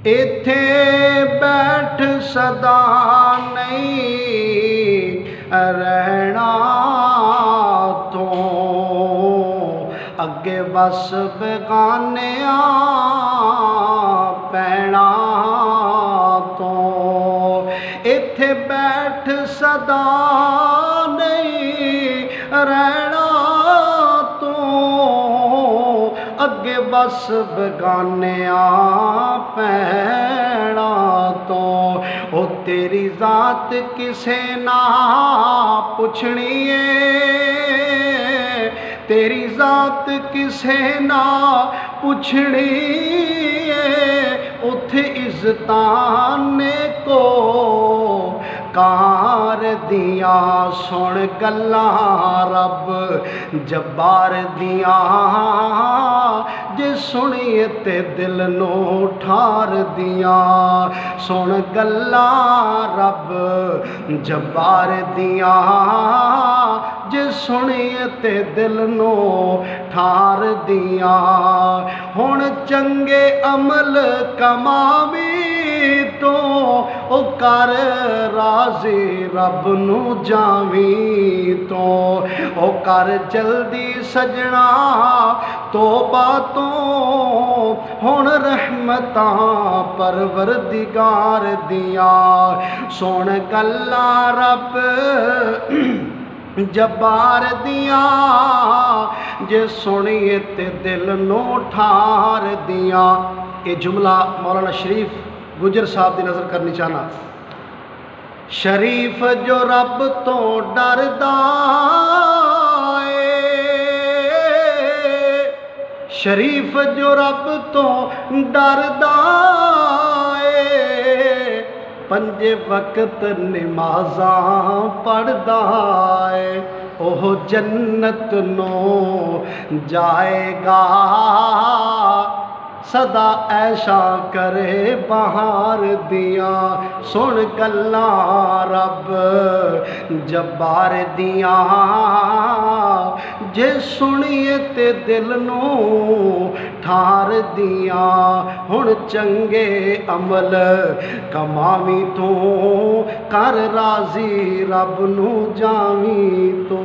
इत्थे बैठ सदा नहीं रहना तो अगे बस बेगानिया पैना तो इत्थे बैठ सदा नहीं रहना तो अगे बस बेगानिया पैना तो ओ तेरी जात किसे ना पुछनी है, तेरी जात किसे ना पुछनी है। उथे इज्जताने को कार दिया सुन गल्लां रब जब्बार दिया जे सुनिए ते दिल नो ठार दिया सुन गल्लां रब जब्बार दिया जे सुनिए ते दिल नो ठार दिया। हुण चंगे अमल कमावी तो ओ कर राज़ी रब नू जावी तो ओ कर जल्दी सजना तौबा तो हुण रहमतां परवरदिगार दिया सुन गल्लां रब जब्बार दिया जे सुनिए ते दिल नो ठार दिया। ये जुमला मौलाना शरीफ गुजर साहब की नज़र करनी चाहना। शरीफ जो रब तो डरदा है, शरीफ जो रब तो डरदा है, पंजे वक्त नमाज़ां पढ़दा है, ओह जन्नत नो जाएगा सदा ऐशा करे बहार दिया सुन गल्लां रब जब्बार दिया जे सुनिए ते दिल नू ठार दिया। हुण चंगे अमल कमावी तो कर राज़ी रब नू जावी तो।